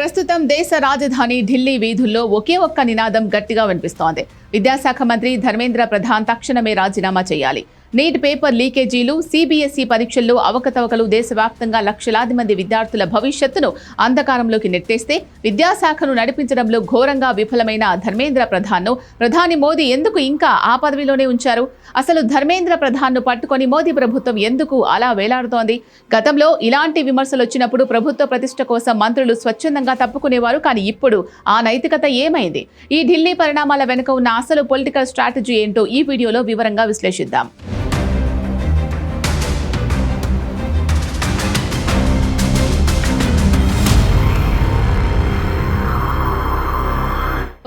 ప్రస్తుతం దేశ రాజధాని ఢిల్లీ వీధుల్లో ఒకే ఒక్క నినాదం గట్టిగా వినిపిస్తోంది. విద్యాశాఖ మంత్రి ధర్మేంద్ర ప్రధాన్ తక్షణమే రాజీనామా చేయాలి. నీట్ పేపర్ లీకేజీలు, సిబిఎస్ఈ పరీక్షల్లో అవకతవకలు దేశవ్యాప్తంగా లక్షలాది మంది విద్యార్థుల భవిష్యత్తును అంధకారంలోకి నెట్టేస్తే విద్యాశాఖను నడిపించడంలో ఘోరంగా విఫలమైన ధర్మేంద్ర ప్రధాన్ను ప్రధాని మోదీ ఎందుకు ఇంకా ఆ పదవిలోనే ఉంచారు? అసలు ధర్మేంద్ర ప్రధాన్ను పట్టుకొని మోదీ ప్రభుత్వం ఎందుకు అలా వేలాడుతోంది? గతంలో ఇలాంటి విమర్శలు వచ్చినప్పుడు ప్రభుత్వ ప్రతిష్ట కోసం మంత్రులు స్వచ్ఛందంగా తప్పుకునేవారు. కానీ ఇప్పుడు ఆ నైతికత ఏమైంది? ఈ ఢిల్లీ పరిణామాల వెనుక ఉన్న అసలు పొలిటికల్ స్ట్రాటజీ ఏంటో ఈ వీడియోలో వివరంగా విశ్లేషిద్దాం.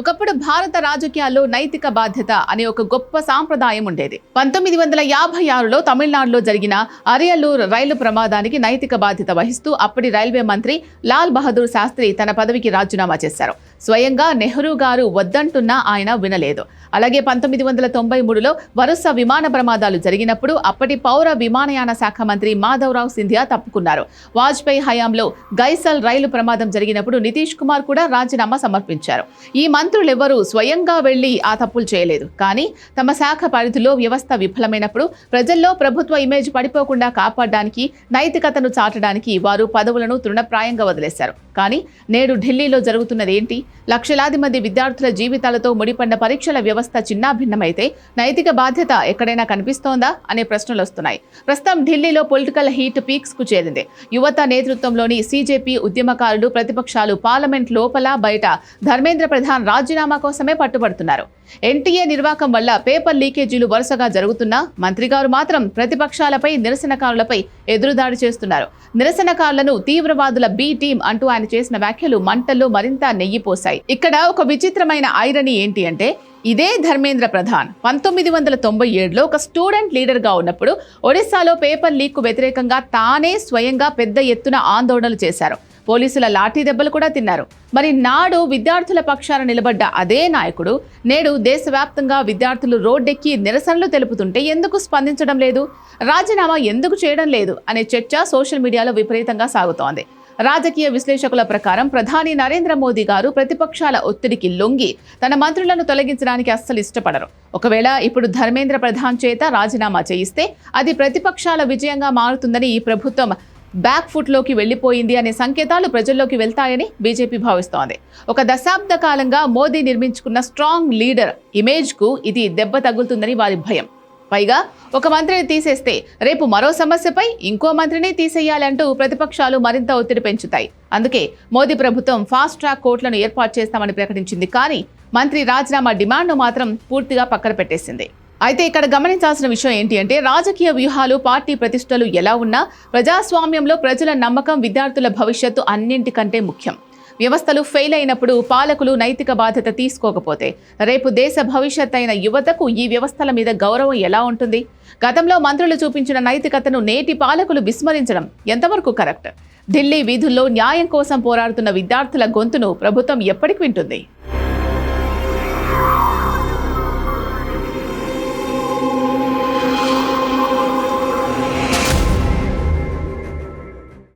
ఒకప్పుడు భారత రాజకీయాల్లో నైతిక బాధ్యత అనే ఒక గొప్ప సాంప్రదాయం ఉండేది. 1956లో తమిళనాడులో జరిగిన అరియలూర్ రైలు ప్రమాదానికి నైతిక బాధ్యత వహిస్తూ అప్పటి రైల్వే మంత్రి లాల్ బహదూర్ శాస్త్రి తన పదవికి రాజీనామా చేశారు. స్వయంగా నెహ్రూ గారు వద్దంటున్నా ఆయన వినలేదు. అలాగే 1993లో వరుస విమాన ప్రమాదాలు జరిగినప్పుడు అప్పటి పౌర విమానయాన శాఖ మంత్రి మాధవరావు సింధియా తప్పుకున్నారు. వాజ్పేయి హయాంలో గైసల్ రైలు ప్రమాదం జరిగినప్పుడు నితీష్ కుమార్ కూడా రాజీనామా సమర్పించారు. ఈ మంత్రులెవరూ స్వయంగా వెళ్లి ఆ తప్పులు చేయలేదు. కానీ తమ శాఖ పరిధిలో వ్యవస్థ విఫలమైనప్పుడు ప్రజల్లో ప్రభుత్వ ఇమేజ్ పడిపోకుండా కాపాడడానికి, నైతికతను చాటడానికి వారు పదవులను తృణప్రాయంగా వదిలేశారు. కానీ నేడు ఢిల్లీలో జరుగుతున్నది ఏంటి? లక్షలాది మంది విద్యార్థుల జీవితాలతో ముడిపడిన పరీక్షల వ్యవస్థ చిన్నాభిన్నమైతే నైతిక బాధ్యత ఎక్కడైనా కనిపిస్తోందా అనే ప్రశ్నలు వస్తున్నాయి. ప్రస్తుతం ఢిల్లీలో పొలిటికల్ హీట్ పీక్స్ కు చేరింది. యువత నేతృత్వంలోని సిజేపీ ఉద్యమకారులు, ప్రతిపక్షాలు పార్లమెంట్ లోపల బయట ధర్మేంద్ర ప్రధాన్ రాజీనామా కోసమే పట్టుబడుతున్నారు. ఎన్టీఏ నిర్వాకం వల్ల పేపర్ లీకేజీలు వరుసగా జరుగుతున్నా మంత్రి గారు మాత్రం ప్రతిపక్షాలపై, నిరసనకారులపై ఎదురుదాడి చేస్తున్నారు. నిరసనకారులను తీవ్రవాదుల బి టీం అంటూ ఆయన చేసిన వ్యాఖ్యలు మంటల్లో మరింత నెయ్యి పోశాయి. ఇక్కడ ఒక విచిత్రమైన ఐరనీ ఏంటి అంటే, ఇదే ధర్మేంద్ర ప్రధాన్ 1997లో ఒక స్టూడెంట్ లీడర్గా ఉన్నప్పుడు ఒడిశాలో పేపర్ లీక్ కు వ్యతిరేకంగా తానే స్వయంగా పెద్ద ఎత్తున ఆందోళనలు చేశారు. పోలీసుల లాఠీ దెబ్బలు కూడా తిన్నారు. మరి నాడు విద్యార్థుల పక్షాన నిలబడ్డ అదే నాయకుడు నేడు దేశవ్యాప్తంగా విద్యార్థులు రోడ్డెక్కి నిరసనలు తెలుపుతుంటే ఎందుకు స్పందించడం లేదు? రాజీనామా ఎందుకు చేయడం లేదు అనే చర్చ సోషల్ మీడియాలో విపరీతంగా సాగుతోంది. రాజకీయ విశ్లేషకుల ప్రకారం ప్రధాని నరేంద్ర మోదీ గారు ప్రతిపక్షాల ఒత్తిడికి లొంగి తన మంత్రులను తొలగించడానికి అస్సలు ఇష్టపడరు. ఒకవేళ ఇప్పుడు ధర్మేంద్ర ప్రధాన్ చేత రాజీనామా చేయిస్తే అది ప్రతిపక్షాల విజయంగా మారుతుందని, ఈ ప్రభుత్వం బ్యాక్ ఫుట్ లోకి వెళ్లిపోయింది అనే సంకేతాలు ప్రజల్లోకి వెళ్తాయని బీజేపీ భావిస్తోంది. ఒక దశాబ్ద కాలంగా మోదీ నిర్మించుకున్న స్ట్రాంగ్ లీడర్ ఇమేజ్ కు ఇది దెబ్బ తగులుతుందని వారి భయం. పైగా ఒక మంత్రిని తీసేస్తే రేపు మరో సమస్యపై ఇంకో మంత్రిని తీసేయాలంటూ ప్రతిపక్షాలు మరింత ఒత్తిడి పెంచుతాయి. అందుకే మోదీ ప్రభుత్వం ఫాస్ట్ ట్రాక్ కోర్టులను ఏర్పాటు చేస్తామని ప్రకటించింది. కానీ మంత్రి రాజీనామా డిమాండ్ను మాత్రం పూర్తిగా పక్కన పెట్టేసింది. అయితే ఇక్కడ గమనించాల్సిన విషయం ఏంటి అంటే, రాజకీయ వ్యూహాలు, పార్టీ ప్రతిష్టలు ఎలా ఉన్నా ప్రజాస్వామ్యంలో ప్రజల నమ్మకం, విద్యార్థుల భవిష్యత్తు అన్నింటికంటే ముఖ్యం. వ్యవస్థలు ఫెయిల్ అయినప్పుడు పాలకులు నైతిక బాధ్యత తీసుకోకపోతే రేపు దేశ భవిష్యత్ అయిన యువతకు ఈ వ్యవస్థల మీద గౌరవం ఎలా ఉంటుంది? గతంలో మంత్రులు చూపించిన నైతికతను నేటి పాలకులు విస్మరించడం ఎంతవరకు కరెక్ట్? ఢిల్లీ వీధుల్లో న్యాయం కోసం పోరాడుతున్న విద్యార్థుల గొంతును ప్రభుత్వం ఎప్పటికి వింటుంది?